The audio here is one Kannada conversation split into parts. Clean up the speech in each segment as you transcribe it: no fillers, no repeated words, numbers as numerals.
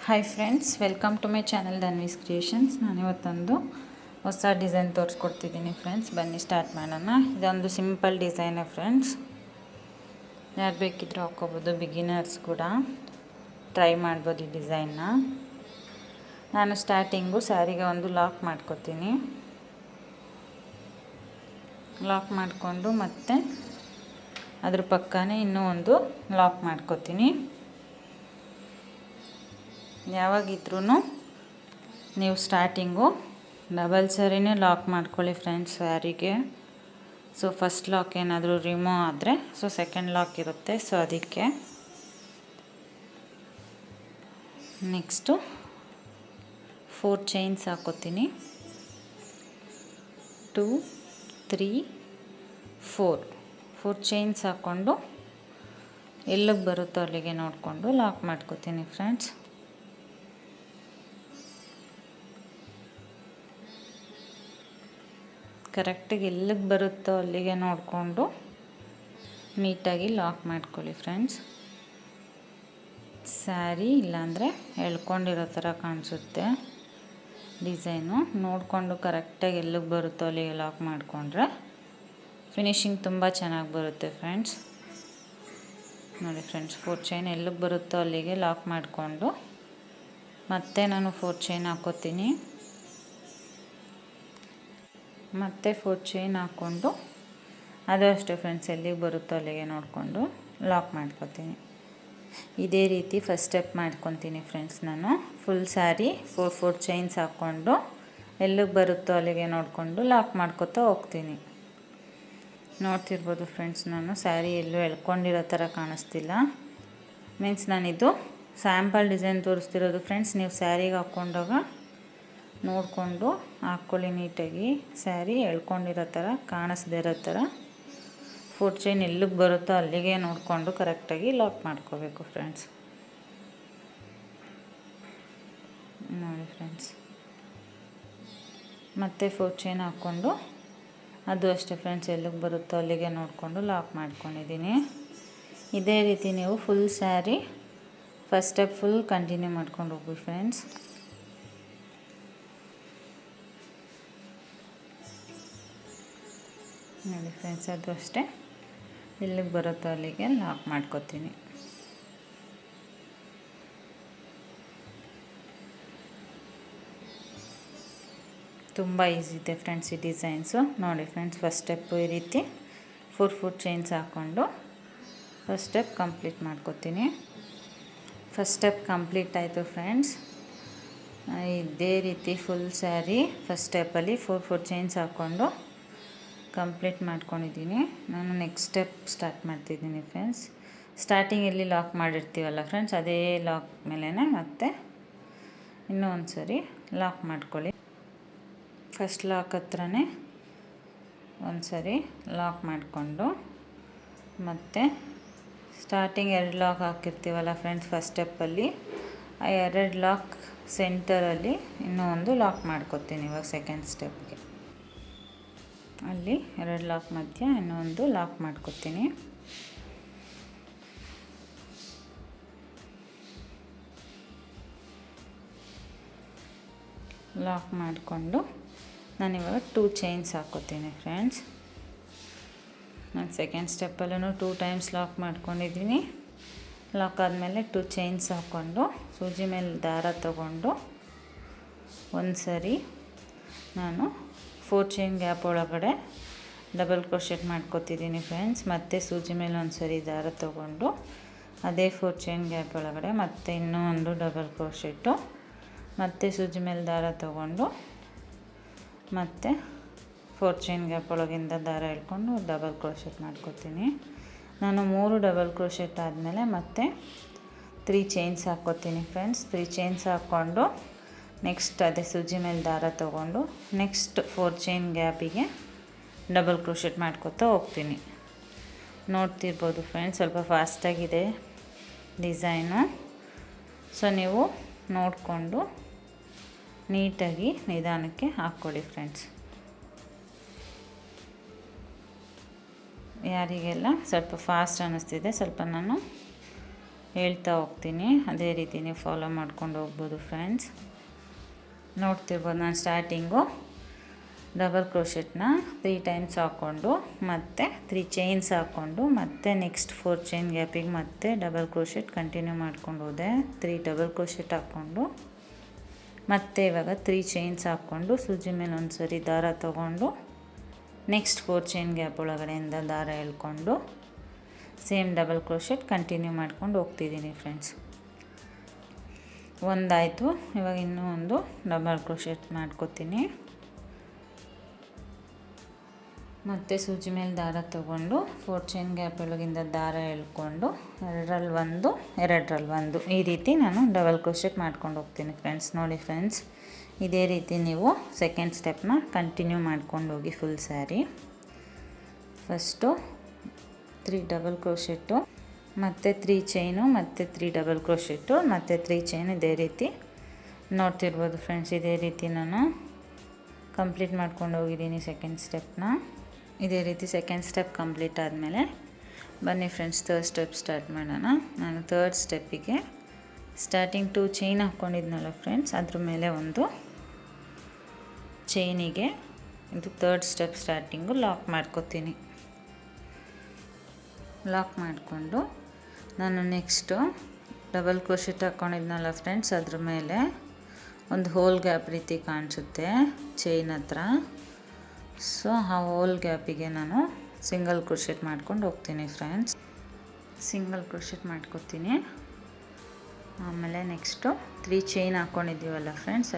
Hi friends, welcome to my channel Dhanvi's creations. ನಾನಿವತ್ತೊಂದು ಹೊಸ ಡಿಸೈನ್ ತೋರಿಸ್ಕೊಡ್ತಿದ್ದೀನಿ ಫ್ರೆಂಡ್ಸ್. ಬನ್ನಿ ಸ್ಟಾರ್ಟ್ ಮಾಡೋಣ. ಇದೊಂದು ಸಿಂಪಲ್ ಡಿಸೈನೇ ಫ್ರೆಂಡ್ಸ್. ಯಾರು ಬೇಕಿದ್ರೂ ಹಾಕ್ಕೋಬೋದು, ಬಿಗಿನರ್ಸ್ ಕೂಡ ಟ್ರೈ ಮಾಡ್ಬೋದು ಈ ಡಿಸೈನ್ನ. ನಾನು ಸ್ಟಾರ್ಟಿಂಗು ಸ್ಯಾರಿಗೆ ಒಂದು ಲಾಕ್ ಮಾಡ್ಕೊತೀನಿ. ಲಾಕ್ ಮಾಡಿಕೊಂಡು ಮತ್ತೆ ಅದ್ರ ಪಕ್ಕನೇ ಇನ್ನೂ ಒಂದು ಲಾಕ್ ಮಾಡ್ಕೊತೀನಿ. ಯಾವಾಗಿದ್ರೂ ನೀವು ಸ್ಟಾರ್ಟಿಂಗು ಡಬಲ್ ಸರಿನೇ ಲಾಕ್ ಮಾಡ್ಕೊಳ್ಳಿ ಫ್ರೆಂಡ್ಸ್ ಸ್ಯಾರಿಗೆ. ಸೊ ಫಸ್ಟ್ ಲಾಕ್ ಏನಾದರೂ ರಿಮೂವ್ ಆದರೆ ಸೆಕೆಂಡ್ ಲಾಕ್ ಇರುತ್ತೆ. ಸೊ ಅದಕ್ಕೆ ನೆಕ್ಸ್ಟು 4 ಚೈನ್ಸ್ ಹಾಕೋತೀನಿ. 2 3 4 ಚೈನ್ಸ್ ಹಾಕ್ಕೊಂಡು ಎಲ್ಲಿಗೆ ಬರುತ್ತೋ ಅಲ್ಲಿಗೆ ನೋಡಿಕೊಂಡು ಲಾಕ್ ಮಾಡ್ಕೋತೀನಿ ಫ್ರೆಂಡ್ಸ್. ಕರೆಕ್ಟಾಗಿ ಎಲ್ಲಿಗೆ ಬರುತ್ತೋ ಅಲ್ಲಿಗೆ ನೋಡಿಕೊಂಡು ನೀಟಾಗಿ ಲಾಕ್ ಮಾಡ್ಕೊಳ್ಳಿ ಫ್ರೆಂಡ್ಸ್. ಸ್ಯಾರಿ ಇಲ್ಲಾಂದರೆ ಎಳ್ಕೊಂಡಿರೋ ಥರ ಕಾಣಿಸುತ್ತೆ ಡಿಸೈನು. ನೋಡಿಕೊಂಡು ಕರೆಕ್ಟಾಗಿ ಎಲ್ಲಿಗೆ ಬರುತ್ತೋ ಅಲ್ಲಿಗೆ ಲಾಕ್ ಮಾಡಿಕೊಂಡ್ರೆ ಫಿನಿಶಿಂಗ್ ತುಂಬ ಚೆನ್ನಾಗಿ ಬರುತ್ತೆ ಫ್ರೆಂಡ್ಸ್. ನೋಡಿ ಫ್ರೆಂಡ್ಸ್, 4 ಚೈನ್ ಎಲ್ಲಿಗೆ ಬರುತ್ತೋ ಅಲ್ಲಿಗೆ ಲಾಕ್ ಮಾಡಿಕೊಂಡು ಮತ್ತೆ ನಾನು 4 ಚೈನ್ ಹಾಕೋತೀನಿ. ಮತ್ತು 4 ಚೈನ್ ಹಾಕ್ಕೊಂಡು ಅದು ಅಷ್ಟೇ ಫ್ರೆಂಡ್ಸ್, ಎಲ್ಲಿಗೆ ಬರುತ್ತೋ ಅಲ್ಲಿಗೆ ನೋಡಿಕೊಂಡು ಲಾಕ್ ಮಾಡ್ಕೊತೀನಿ. ಇದೇ ರೀತಿ ಫಸ್ಟ್ ಸ್ಟೆಪ್ ಮಾಡ್ಕೊತೀನಿ ಫ್ರೆಂಡ್ಸ್. ನಾನು ಫುಲ್ ಸ್ಯಾರಿ 4 ಚೈನ್ಸ್ ಹಾಕ್ಕೊಂಡು ಎಲ್ಲಿಗೆ ಬರುತ್ತೋ ಅಲ್ಲಿಗೆ ನೋಡಿಕೊಂಡು ಲಾಕ್ ಮಾಡ್ಕೊತಾ ಹೋಗ್ತೀನಿ. ನೋಡ್ತಿರ್ಬೋದು ಫ್ರೆಂಡ್ಸ್, ನಾನು ಸ್ಯಾರಿ ಎಲ್ಲೂ ಎಳ್ಕೊಂಡಿರೋ ಥರ ಕಾಣಿಸ್ತಿಲ್ಲ. ಮೀನ್ಸ್ ನಾನಿದು ಸ್ಯಾಂಪಲ್ ಡಿಸೈನ್ ತೋರಿಸ್ತಿರೋದು ಫ್ರೆಂಡ್ಸ್. ನೀವು ಸ್ಯಾರಿಗೆ ಹಾಕ್ಕೊಂಡಾಗ ನೋಡಿಕೊಂಡು ಹಾಕ್ಕೊಳ್ಳಿ ನೀಟಾಗಿ. ಸ್ಯಾರಿ ಎಳ್ಕೊಂಡಿರೋ ಥರ ಕಾಣಿಸ್ದೇ ಇರೋ ಥರ 4 ಚೈನ್ ಎಲ್ಲಿಗೆ ಬರುತ್ತೋ ಅಲ್ಲಿಗೆ ನೋಡಿಕೊಂಡು ಕರೆಕ್ಟಾಗಿ ಲಾಕ್ ಮಾಡ್ಕೋಬೇಕು ಫ್ರೆಂಡ್ಸ್. ನೋಡಿ ಫ್ರೆಂಡ್ಸ್, ಮತ್ತೆ 4 ಚೈನ್ ಹಾಕ್ಕೊಂಡು ಅದು ಅಷ್ಟೇ ಫ್ರೆಂಡ್ಸ್, ಎಲ್ಲಿಗೆ ಬರುತ್ತೋ ಅಲ್ಲಿಗೆ ನೋಡಿಕೊಂಡು ಲಾಕ್ ಮಾಡ್ಕೊಂಡಿದ್ದೀನಿ. ಇದೇ ರೀತಿ ನೀವು full sari first step full continue ಮಾಡ್ಕೊಂಡು ಹೋಗಿ ಫ್ರೆಂಡ್ಸ್. ನೋಡಿ ಫ್ರೆಂಡ್ಸ್, ಅದು ಅಷ್ಟೇ ಎಲ್ಲಿಗೆ ಬರುತ್ತೋ ಅಲ್ಲಿಗೆ ಲಾಕ್ ಮಾಡ್ಕೊತೀನಿ. ತುಂಬ ಈಸಿ ಇದೆ ಫ್ರೆಂಡ್ಸ್ ಈ ಡಿಸೈನ್ಸು. ನೋಡಿ ಫ್ರೆಂಡ್ಸ್, ಫಸ್ಟ್ ಸ್ಟೆಪ್ಪು ಈ ರೀತಿ 4 ಚೈನ್ಸ್ ಹಾಕ್ಕೊಂಡು ಫಸ್ಟ್ ಸ್ಟೆಪ್ ಕಂಪ್ಲೀಟ್ ಮಾಡ್ಕೊತೀನಿ. ಫಸ್ಟ್ ಸ್ಟೆಪ್ ಕಂಪ್ಲೀಟ್ ಆಯಿತು ಫ್ರೆಂಡ್ಸ್. ಇದೇ ರೀತಿ ಫುಲ್ ಸ್ಯಾರಿ ಫಸ್ಟ್ ಸ್ಟೆಪ್ಪಲ್ಲಿ 4 ಚೈನ್ಸ್ ಹಾಕ್ಕೊಂಡು ಕಂಪ್ಲೀಟ್ ಮಾಡ್ಕೊಂಡಿದ್ದೀನಿ. ನಾನು ನೆಕ್ಸ್ಟ್ ಸ್ಟೆಪ್ ಸ್ಟಾರ್ಟ್ ಮಾಡ್ತಿದ್ದೀನಿ ಫ್ರೆಂಡ್ಸ್. ಸ್ಟಾರ್ಟಿಂಗ್ ಎಲ್ಲಿ ಲಾಕ್ ಮಾಡಿರ್ತೀವಲ್ಲ ಫ್ರೆಂಡ್ಸ್, ಅದೇ ಲಾಕ್ ಮೇಲೇ ಮತ್ತೆ ಇನ್ನೂ ಒಂದು ಸರಿ ಲಾಕ್ ಮಾಡ್ಕೊಳ್ಳಿ. ಫಸ್ಟ್ ಲಾಕ್ ಹತ್ರನೇ ಒಂದು ಸರಿ ಲಾಕ್ ಮಾಡಿಕೊಂಡು ಮತ್ತೆ ಸ್ಟಾರ್ಟಿಂಗ್ 2 ಲಾಕ್ ಹಾಕಿರ್ತೀವಲ್ಲ ಫ್ರೆಂಡ್ಸ್ ಫಸ್ಟ್ ಸ್ಟೆಪ್ಪಲ್ಲಿ, ಆ 2 ಲಾಕ್ ಸೆಂಟರಲ್ಲಿ ಇನ್ನೂ ಒಂದು ಲಾಕ್ ಮಾಡ್ಕೊತೀನಿ. ಇವಾಗ ಸೆಕೆಂಡ್ ಸ್ಟೆಪ್ಗೆ ಅಲ್ಲಿ 2 ಲಾಕ್ ಮಧ್ಯ ಇನ್ನೂ ಒಂದು ಲಾಕ್ ಮಾಡ್ಕೊತೀನಿ. ಲಾಕ್ ಮಾಡಿಕೊಂಡು ನಾನಿವಾಗ 2 ಚೈನ್ಸ್ ಹಾಕ್ಕೋತೀನಿ ಫ್ರೆಂಡ್ಸ್. ನಾನು ಸೆಕೆಂಡ್ ಸ್ಟೆಪ್ಪಲ್ಲೂ 2 ಟೈಮ್ಸ್ ಲಾಕ್ ಮಾಡ್ಕೊಂಡಿದ್ದೀನಿ. ಲಾಕ್ ಆದಮೇಲೆ 2 ಚೈನ್ಸ್ ಹಾಕ್ಕೊಂಡು ಸೂಜಿ ಮೇಲೆ ದಾರ ತಗೊಂಡು ಒಂದು ಸರಿ ನಾನು 4 ಚೈನ್ ಗ್ಯಾಪ್ ಒಳಗಡೆ ಡಬಲ್ ಕ್ರೋಶೆಟ್ ಮಾಡ್ಕೊತಿದ್ದೀನಿ ಫ್ರೆಂಡ್ಸ್. ಮತ್ತು ಸೂಜಿ ಮೇಲೆ ಒಂದು ಸರಿ ದಾರ ತಗೊಂಡು ಅದೇ 4 ಚೈನ್ ಗ್ಯಾಪ್ ಒಳಗಡೆ ಮತ್ತೆ ಇನ್ನೂ ಒಂದು ಡಬಲ್ ಕ್ರೋಶೆಟ್ಟು, ಮತ್ತು ಸೂಜಿ ಮೇಲೆ ದಾರ ತಗೊಂಡು ಮತ್ತು 4 ಚೈನ್ ಗ್ಯಾಪ್ ಒಳಗಿಂದ ದಾರ ಎಳ್ಕೊಂಡು ಡಬಲ್ ಕ್ರೋಶೆಟ್ ಮಾಡ್ಕೊತೀನಿ. ನಾನು 3 ಡಬಲ್ ಕ್ರೋಶೆಟ್ ಆದಮೇಲೆ ಮತ್ತೆ 3 ಚೈನ್ಸ್ ಹಾಕ್ಕೋತೀನಿ ಫ್ರೆಂಡ್ಸ್. 3 ಚೈನ್ಸ್ ಹಾಕ್ಕೊಂಡು ನೆಕ್ಸ್ಟ್ ಅದೇ ಸೂಜಿ ಮೇಲೆ ದಾರ ತೊಗೊಂಡು ನೆಕ್ಸ್ಟ್ 4 ಚೈನ್ ಗ್ಯಾಪಿಗೆ ಡಬಲ್ ಕ್ರೋಶೆಟ್ ಮಾಡ್ಕೊತಾ ಹೋಗ್ತೀನಿ. ನೋಡ್ತಿರ್ಬೋದು ಫ್ರೆಂಡ್ಸ್, ಸ್ವಲ್ಪ ಫಾಸ್ಟಾಗಿದೆ ಡಿಸೈನು. ಸೊ ನೀವು ನೋಡಿಕೊಂಡು ನೀಟಾಗಿ ನಿಧಾನಕ್ಕೆ ಹಾಕ್ಕೊಳ್ಳಿ ಫ್ರೆಂಡ್ಸ್. ಯಾರಿಗೆಲ್ಲ ಸ್ವಲ್ಪ ಫಾಸ್ಟ್ ಅನ್ನಿಸ್ತಿದೆ, ಸ್ವಲ್ಪ ನಾನು ಹೇಳ್ತಾ ಹೋಗ್ತೀನಿ. ಅದೇ ರೀತಿ ನೀವು ಫಾಲೋ ಮಾಡ್ಕೊಂಡು ಹೋಗ್ಬೋದು ಫ್ರೆಂಡ್ಸ್. ನೋಡ್ತಿರ್ಬೋದು ನಾನು ಸ್ಟಾರ್ಟಿಂಗು ಡಬಲ್ ಕ್ರೋಶೆಟ್ನ 3 ಟೈಮ್ಸ್ ಹಾಕ್ಕೊಂಡು ಮತ್ತೆ 3 ಚೈನ್ಸ್ ಹಾಕ್ಕೊಂಡು ಮತ್ತೆ ನೆಕ್ಸ್ಟ್ 4 ಚೈನ್ ಗ್ಯಾಪಿಗೆ ಮತ್ತೆ ಡಬಲ್ ಕ್ರೋಶೆಟ್ ಕಂಟಿನ್ಯೂ ಮಾಡ್ಕೊಂಡು ಹೋದೆ. 3 ಡಬಲ್ ಕ್ರೋಶೆಟ್ ಹಾಕ್ಕೊಂಡು ಮತ್ತೆ ಇವಾಗ 3 ಚೈನ್ಸ್ ಹಾಕ್ಕೊಂಡು ಸೂಜಿ ಮೇಲೆ ಒಂದು ಸರಿ ದಾರ ತೊಗೊಂಡು ನೆಕ್ಸ್ಟ್ 4 ಚೈನ್ ಗ್ಯಾಪ್ ಒಳಗಡೆಯಿಂದ ದಾರ ಎಳ್ಕೊಂಡು ಸೇಮ್ ಡಬಲ್ ಕ್ರೋಶೆಟ್ ಕಂಟಿನ್ಯೂ ಮಾಡ್ಕೊಂಡು ಹೋಗ್ತಿದ್ದೀನಿ ಫ್ರೆಂಡ್ಸ್. ಒಂದಾಯಿತು. ಇವಾಗ ಇನ್ನೂ ಒಂದು ಡಬಲ್ ಕ್ರೋಶೆಟ್ ಮಾಡ್ಕೋತೀನಿ. ಮತ್ತು ಸೂಜಿ ಮೇಲೆ ದಾರ ತೊಗೊಂಡು 4 ಚೈನ್ ಗ್ಯಾಪ್ ಒಳಗಿಂದ ದಾರ ಎಳ್ಕೊಂಡು 2ರಲ್ಲಿ 1 2ರಲ್ಲಿ 1 ಈ ರೀತಿ ನಾನು ಡಬಲ್ ಕ್ರೋಶೆಟ್ ಮಾಡ್ಕೊಂಡು ಹೋಗ್ತೀನಿ ಫ್ರೆಂಡ್ಸ್. ನೋಡಿ ಫ್ರೆಂಡ್ಸ್, ಇದೇ ರೀತಿ ನೀವು ಸೆಕೆಂಡ್ ಸ್ಟೆಪ್ನ ಕಂಟಿನ್ಯೂ ಮಾಡ್ಕೊಂಡು ಹೋಗಿ full sari. First 3 double crochet ಮತ್ತು 3 ಚೈನು ಮತ್ತು 3 ಡಬಲ್ ಕ್ರೋಶೆಟ್ಟು ಮತ್ತು 3 ಚೈನ್ ಇದೇ ರೀತಿ ನೋಡ್ತಿರ್ಬೋದು ಫ್ರೆಂಡ್ಸ್. ಇದೇ ರೀತಿ ನಾನು ಕಂಪ್ಲೀಟ್ ಮಾಡ್ಕೊಂಡು ಹೋಗಿದ್ದೀನಿ ಸೆಕೆಂಡ್ ಸ್ಟೆಪ್ನ. ಇದೇ ರೀತಿ ಸೆಕೆಂಡ್ ಸ್ಟೆಪ್ ಕಂಪ್ಲೀಟ್ ಆದಮೇಲೆ ಬನ್ನಿ ಫ್ರೆಂಡ್ಸ್ ಥರ್ಡ್ ಸ್ಟೆಪ್ ಸ್ಟಾರ್ಟ್ ಮಾಡೋಣ. ನಾನು ಥರ್ಡ್ ಸ್ಟೆಪ್ಪಿಗೆ ಸ್ಟಾರ್ಟಿಂಗ್ 2 ಚೈನ್ ಹಾಕ್ಕೊಂಡಿದ್ನಲ್ಲ ಫ್ರೆಂಡ್ಸ್, ಅದ್ರ ಮೇಲೆ ಒಂದು ಚೈನಿಗೆ ಇದು ಥರ್ಡ್ ಸ್ಟೆಪ್ ಸ್ಟಾರ್ಟಿಂಗು ಲಾಕ್ ಮಾಡ್ಕೋತೀನಿ. ಲಾಕ್ ಮಾಡಿಕೊಂಡು ನಾನು ನೆಕ್ಸ್ಟು ಡಬಲ್ ಕ್ರೋಶೆಟ್ ಹಾಕ್ಕೊಂಡಿದ್ನಲ್ಲ ಫ್ರೆಂಡ್ಸ್, ಅದ್ರ ಮೇಲೆ ಒಂದು ಹೋಲ್ ಗ್ಯಾಪ್ ರೀತಿ ಕಾಣಿಸುತ್ತೆ ಚೈನ್ ಹತ್ರ. ಸೊ ಆ ಹೋಲ್ ಗ್ಯಾಪಿಗೆ ನಾನು ಸಿಂಗಲ್ ಕ್ರೋಶೆಟ್ ಮಾಡ್ಕೊಂಡು ಹೋಗ್ತೀನಿ ಫ್ರೆಂಡ್ಸ್. ಸಿಂಗಲ್ ಕ್ರೋಶೆಟ್ ಮಾಡ್ಕೊತೀನಿ. ಆಮೇಲೆ ನೆಕ್ಸ್ಟು 3 ಚೈನ್ ಹಾಕ್ಕೊಂಡಿದ್ದೀವಲ್ಲ ಫ್ರೆಂಡ್ಸ್,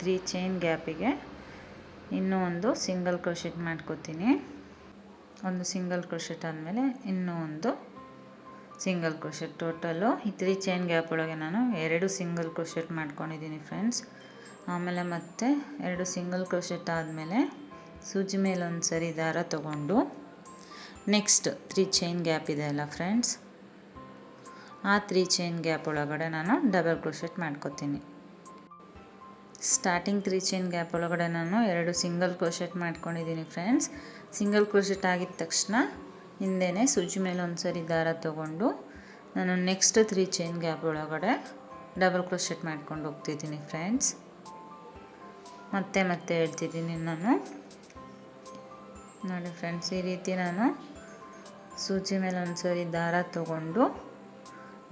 3 ಚೈನ್ ಗ್ಯಾಪಿಗೆ ಇನ್ನೂ ಒಂದು ಸಿಂಗಲ್ ಕ್ರೋಶೆಟ್ ಮಾಡ್ಕೊತೀನಿ. ಒಂದು ಸಿಂಗಲ್ ಕ್ರೋಶೆಟ್ ಆದಮೇಲೆ ಇನ್ನೂ ಒಂದು ಸಿಂಗಲ್ ಕ್ರೋಶೆಟ್. ಟೋಟಲು ಈ 3 ಚೈನ್ ಗ್ಯಾಪ್ ಒಳಗೆ ನಾನು 2 ಸಿಂಗಲ್ ಕ್ರೋಶೆಟ್ ಮಾಡ್ಕೊಂಡಿದ್ದೀನಿ ಫ್ರೆಂಡ್ಸ್. ಆಮೇಲೆ ಮತ್ತೆ 2 ಸಿಂಗಲ್ ಕ್ರೋಶೆಟ್ ಆದಮೇಲೆ ಸೂಜಿ ಮೇಲೆ ಒಂದು ಸರಿ ದಾರ ತೊಗೊಂಡು ನೆಕ್ಸ್ಟ್ 3 ಚೈನ್ ಗ್ಯಾಪ್ ಇದೆ ಅಲ್ಲ ಫ್ರೆಂಡ್ಸ್, ಆ 3 ಚೈನ್ ಗ್ಯಾಪ್ ಒಳಗಡೆ ನಾನು ಡಬಲ್ ಕ್ರೋಶೆಟ್ ಮಾಡ್ಕೊತೀನಿ. ಸ್ಟಾರ್ಟಿಂಗ್ 3 ಚೈನ್ ಗ್ಯಾಪ್ ಒಳಗಡೆ ನಾನು 2 ಸಿಂಗಲ್ ಕ್ರೋಶೆಟ್ ಮಾಡ್ಕೊಂಡಿದ್ದೀನಿ ಫ್ರೆಂಡ್ಸ್. ಸಿಂಗಲ್ ಕ್ರೋಶೆಟ್ ಆಗಿದ ತಕ್ಷಣ ಹಿಂದೆಯೇ ಸೂಜಿ ಮೇಲೆ ಒಂದು ಸರಿ ದಾರ ತೊಗೊಂಡು ನಾನು ನೆಕ್ಸ್ಟ್ 3 ಚೈನ್ ಗ್ಯಾಪ್ ಒಳಗಡೆ ಡಬಲ್ ಕ್ರೋಶೆಟ್ ಮಾಡ್ಕೊಂಡು ಹೋಗ್ತಿದ್ದೀನಿ ಫ್ರೆಂಡ್ಸ್. ಮತ್ತೆ ಹೇಳ್ತಿದ್ದೀನಿ ನಾನು. ನೋಡಿ ಫ್ರೆಂಡ್ಸ್, ಈ ರೀತಿ ನಾನು ಸೂಜಿ ಮೇಲೆ ಒಂದು ಸರಿ ದಾರ ತೊಗೊಂಡು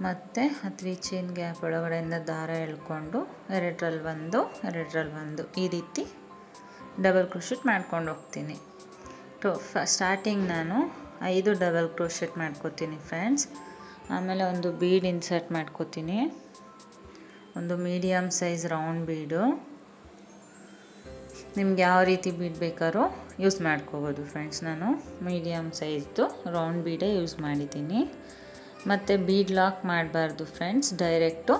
ಮತ್ತು ಆ 3 ಚೈನ್ ಗ್ಯಾಪ್ ಒಳಗಡೆಯಿಂದ ದಾರ ಎಳ್ಕೊಂಡು 2ರಲ್ಲಿ 1 2ರಲ್ಲಿ 1 ಈ ರೀತಿ ಡಬಲ್ ಕ್ರೋಶೆಟ್ ಮಾಡ್ಕೊಂಡು ಹೋಗ್ತೀನಿ. ಸ್ಟಾರ್ಟಿಂಗ್ ನಾನು 5 ಡಬಲ್ ಕ್ರೋಶೆಟ್ ಮಾಡ್ಕೋತೀನಿ ಫ್ರೆಂಡ್ಸ್. ಆಮೇಲೆ ಒಂದು ಬೀಡ್ ಇನ್ಸರ್ಟ್ ಮಾಡ್ಕೋತೀನಿ, ಒಂದು ಮೀಡಿಯಮ್ ಸೈಜ್ ರೌಂಡ್ ಬೀಡು. ನಿಮ್ಗೆ ಯಾವ ರೀತಿ ಬೀಡ್ ಬೇಕಾದ್ರೂ ಯೂಸ್ ಮಾಡ್ಕೋಬೋದು ಫ್ರೆಂಡ್ಸ್. ನಾನು ಮೀಡಿಯಮ್ ಸೈಜ್ದು ರೌಂಡ್ ಬೀಡೇ ಯೂಸ್ ಮಾಡಿದ್ದೀನಿ. ಮತ್ತು ಬೀಡ್ ಲಾಕ್ ಮಾಡಬಾರ್ದು ಫ್ರೆಂಡ್ಸ್. ಡೈರೆಕ್ಟು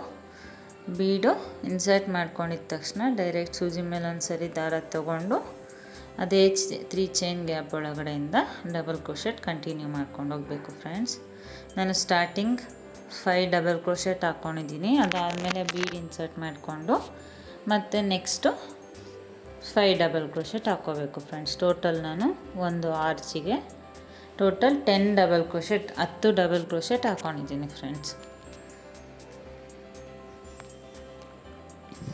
ಬೀಡು ಇನ್ಸರ್ಟ್ ಮಾಡ್ಕೊಂಡಿದ್ದ ತಕ್ಷಣ ಡೈರೆಕ್ಟ್ ಸೂಜಿ ಮೇಲೆ ಒಂದು ಸರಿ ದಾರ ತೊಗೊಂಡು ಅದೇ 3 ಚೈನ್ ಗ್ಯಾಪ್ ಒಳಗಡೆಯಿಂದ ಡಬಲ್ ಕ್ರೋಶೆಟ್ ಕಂಟಿನ್ಯೂ ಮಾಡ್ಕೊಂಡು ಹೋಗಬೇಕು ಫ್ರೆಂಡ್ಸ್. ನಾನು ಸ್ಟಾರ್ಟಿಂಗ್ 5 ಡಬಲ್ ಕ್ರೋಶೆಟ್ ಹಾಕ್ಕೊಂಡಿದ್ದೀನಿ. ಅದಾದಮೇಲೆ ಬೀಡ್ ಇನ್ಸರ್ಟ್ ಮಾಡಿಕೊಂಡು ಮತ್ತು ನೆಕ್ಸ್ಟು 5 ಡಬಲ್ ಕ್ರೋಶೆಟ್ ಹಾಕ್ಕೋಬೇಕು ಫ್ರೆಂಡ್ಸ್. ಟೋಟಲ್ ನಾನು ಒಂದು ಆರ್ಚಿಗೆ total 10 double crochet 10 double crochet ಹಾಕ್ಕೊಂಡಿದ್ದೀನಿ ಫ್ರೆಂಡ್ಸ್.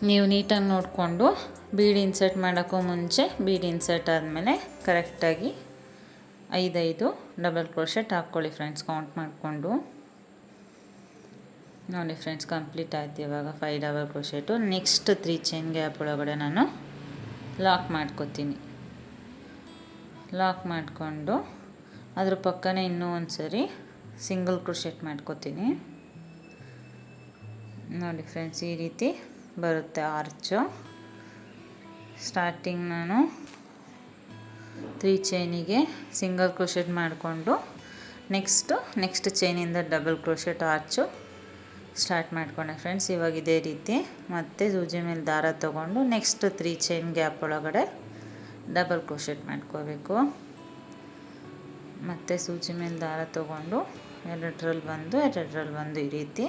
ನೀವು ನೀಟಾಗಿ ನೋಡಿಕೊಂಡು ಬೀಡ್ ಇನ್ಸರ್ಟ್ ಮಾಡೋಕ್ಕೂ ಮುಂಚೆ ಬೀಡ್ ಇನ್ಸರ್ಟ್ ಆದಮೇಲೆ ಕರೆಕ್ಟಾಗಿ 5 ಡಬಲ್ ಕ್ರೋಶೆಟ್ ಹಾಕ್ಕೊಳ್ಳಿ ಫ್ರೆಂಡ್ಸ್, ಕೌಂಟ್ ಮಾಡಿಕೊಂಡು. ನೋಡಿ ಫ್ರೆಂಡ್ಸ್, ಕಂಪ್ಲೀಟ್ ಆಯ್ತು ಇವಾಗ 5 ಡಬಲ್ ಕ್ರೋಶೆಟು. ನೆಕ್ಸ್ಟ್ 3 ಚೈನ್ ಗ್ಯಾಪ್ ಒಳಗಡೆ ನಾನು ಲಾಕ್ ಮಾಡ್ಕೋತೀನಿ. ಲಾಕ್ ಮಾಡಿಕೊಂಡು ಅದ್ರ ಪಕ್ಕನೇ ಇನ್ನೂ ಒಂದು ಸರಿ ಸಿಂಗಲ್ ಕ್ರೋಶೆಟ್ ಮಾಡ್ಕೋತೀನಿ. ನೋಡಿ ಫ್ರೆಂಡ್ಸ್, ಈ ರೀತಿ ಬರುತ್ತೆ ಆರ್ಚು. ಸ್ಟಾರ್ಟಿಂಗ್ ನಾನು 3 ಚೈನಿಗೆ ಸಿಂಗಲ್ ಕ್ರೋಶೆಟ್ ಮಾಡಿಕೊಂಡು ನೆಕ್ಸ್ಟ್ ಚೈನಿಂದ ಡಬಲ್ ಕ್ರೋಶೆಟ್ ಆರ್ಚು ಸ್ಟಾರ್ಟ್ ಮಾಡ್ಕೊಂಡೆ ಫ್ರೆಂಡ್ಸ್. ಇವಾಗ ಇದೇ ರೀತಿ ಮತ್ತೆ ಸೂಜಿ ಮೇಲೆ ದಾರ ತೊಗೊಂಡು ನೆಕ್ಸ್ಟ್ 3 ಚೈನ್ ಗ್ಯಾಪ್ ಒಳಗಡೆ ಡಬಲ್ ಕ್ರೋಶೆಟ್ ಮಾಡ್ಕೋಬೇಕು. ಮತ್ತು ಸೂಜಿ ಮೇಲೆ ದಾರ ತೊಗೊಂಡು 2ರಲ್ಲಿ 1 2ರಲ್ಲಿ 1 ಈ ರೀತಿ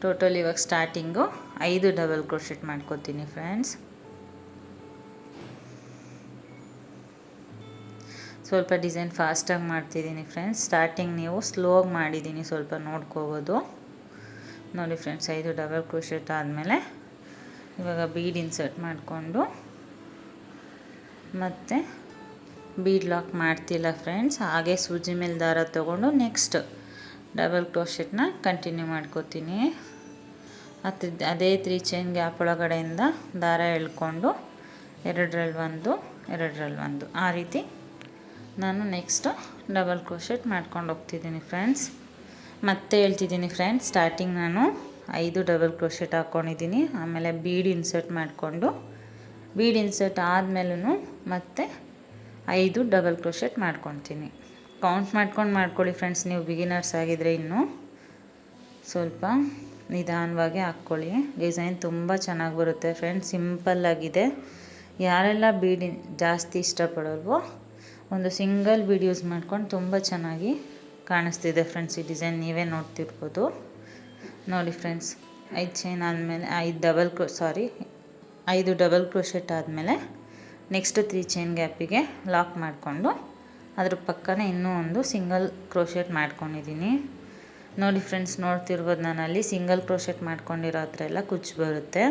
ಟೋಟಲ್ ಇವಾಗ ಸ್ಟಾರ್ಟಿಂಗು 5 ಡಬಲ್ ಕ್ರೋಶೆಟ್ ಮಾಡ್ಕೋತೀನಿ ಫ್ರೆಂಡ್ಸ್. ಸ್ವಲ್ಪ ಡಿಸೈನ್ ಫಾಸ್ಟಾಗಿ ಮಾಡ್ತಿದ್ದೀನಿ ಫ್ರೆಂಡ್ಸ್. ಸ್ಟಾರ್ಟಿಂಗ್ ನೀವು ಸ್ಲೋಗಿ ಮಾಡಿದ್ದೀನಿ, ಸ್ವಲ್ಪ ನೋಡ್ಕೋಬೋದು. ನೋಡಿ ಫ್ರೆಂಡ್ಸ್, 5 ಡಬಲ್ ಕ್ರೋಶೆಟ್ ಆದಮೇಲೆ ಇವಾಗ ಬೀಡ್ ಇನ್ಸರ್ಟ್ ಮಾಡಿಕೊಂಡು ಮತ್ತು ಬೀಡ್ ಲಾಕ್ ಮಾಡ್ತಿಲ್ಲ ಫ್ರೆಂಡ್ಸ್, ಹಾಗೆ ಸೂಜಿ ಮೇಲೆ ದಾರ ತೊಗೊಂಡು ನೆಕ್ಸ್ಟ್ ಡಬಲ್ ಕ್ರೋಶೆಟ್ನ ಕಂಟಿನ್ಯೂ ಮಾಡ್ಕೋತೀನಿ. ಅದೇ 3 ಚೈನ್ ಗ್ಯಾಪ್ ಒಳಗಡೆಯಿಂದ ದಾರ ಎಳ್ಕೊಂಡು 2ರಲ್ಲಿ 1 2ರಲ್ಲಿ 1 ಆ ರೀತಿ ನಾನು ನೆಕ್ಸ್ಟು ಡಬಲ್ ಕ್ರೋಶೆಟ್ ಮಾಡ್ಕೊಂಡು ಹೋಗ್ತಿದ್ದೀನಿ ಫ್ರೆಂಡ್ಸ್. ಮತ್ತೆ ಹೇಳ್ತಿದ್ದೀನಿ ಫ್ರೆಂಡ್ಸ್, ಸ್ಟಾರ್ಟಿಂಗ್ ನಾನು 5 ಡಬಲ್ ಕ್ರೋಶೆಟ್ ಹಾಕ್ಕೊಂಡಿದ್ದೀನಿ. ಆಮೇಲೆ ಬೀಡ್ ಇನ್ಸರ್ಟ್ ಮಾಡಿಕೊಂಡು ಬೀಡ್ ಇನ್ಸರ್ಟ್ ಆದಮೇಲೂ ಮತ್ತೆ 5 ಡಬಲ್ ಕ್ರೋಶೆಟ್ ಮಾಡ್ಕೊತೀನಿ. ಕೌಂಟ್ ಮಾಡ್ಕೊಂಡು ಮಾಡ್ಕೊಳ್ಳಿ ಫ್ರೆಂಡ್ಸ್. ನೀವು ಬಿಗಿನರ್ಸ್ ಆಗಿದ್ದರೆ ಇನ್ನೂ ಸ್ವಲ್ಪ ನಿಧಾನವಾಗಿ ಹಾಕ್ಕೊಳ್ಳಿ. ಡಿಸೈನ್ ತುಂಬ ಚೆನ್ನಾಗಿ ಬರುತ್ತೆ ಫ್ರೆಂಡ್ಸ್, ಸಿಂಪಲ್ಲಾಗಿದೆ. ಯಾರೆಲ್ಲ ಬೀಡ್ ಜಾಸ್ತಿ ಇಷ್ಟಪಡೋಲ್ವೋ ಒಂದು ಸಿಂಗಲ್ ಬೀಡ್ ಯೂಸ್ ಮಾಡ್ಕೊಂಡು ತುಂಬ ಚೆನ್ನಾಗಿ ಕಾಣಿಸ್ತಿದೆ ಫ್ರೆಂಡ್ಸ್. ಈ ಡಿಸೈನ್ ನೀವೇ ನೋಡ್ತಿರ್ಬೋದು. ನೋಡಿ ಫ್ರೆಂಡ್ಸ್, 5 ಚೈನ್ ಆದಮೇಲೆ 5 ಡಬಲ್ ಕ್ರೋಶೆಟ್ ಆದಮೇಲೆ ನೆಕ್ಸ್ಟ್ 3 ಚೈನ್ ಗ್ಯಾಪಿಗೆ ಲಾಕ್ ಮಾಡಿಕೊಂಡು ಅದ್ರ ಪಕ್ಕನೇ ಇನ್ನೂ ಒಂದು ಸಿಂಗಲ್ ಕ್ರೋಶೆಟ್ ಮಾಡ್ಕೊಂಡಿದ್ದೀನಿ. ನೋಡಿ ಫ್ರೆಂಡ್ಸ್, ನೋಡ್ತಿರ್ಬೋದು, ನಾನು ಅಲ್ಲಿ ಸಿಂಗಲ್ ಕ್ರೋಶೆಟ್ ಮಾಡ್ಕೊಂಡಿರೋ ಹತ್ರ ಎಲ್ಲ ಕುಚ್ಚು ಬರುತ್ತೆ.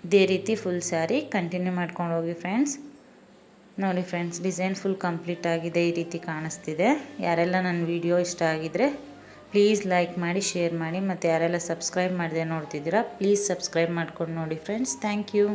ಇದೇ ರೀತಿ ಫುಲ್ ಸ್ಯಾರಿ ಕಂಟಿನ್ಯೂ ಮಾಡ್ಕೊಂಡು ಹೋಗಿ ಫ್ರೆಂಡ್ಸ್. ನೋಡಿ ಫ್ರೆಂಡ್ಸ್, ಡಿಸೈನ್ ಫುಲ್ ಕಂಪ್ಲೀಟ್ ಆಗಿದೆ, ಈ ರೀತಿ ಕಾಣಿಸ್ತಿದೆ. ಯಾರೆಲ್ಲ ನನ್ನ ವಿಡಿಯೋ ಇಷ್ಟ ಆಗಿದರೆ ಪ್ಲೀಸ್ ಲೈಕ್ ಮಾಡಿ, ಶೇರ್ ಮಾಡಿ, ಮತ್ತು ಯಾರೆಲ್ಲ ಸಬ್ಸ್ಕ್ರೈಬ್ ಮಾಡದೆ ನೋಡ್ತಿದ್ದೀರಾ ಪ್ಲೀಸ್ ಸಬ್ಸ್ಕ್ರೈಬ್ ಮಾಡ್ಕೊಂಡು ನೋಡಿ ಫ್ರೆಂಡ್ಸ್. Thank you.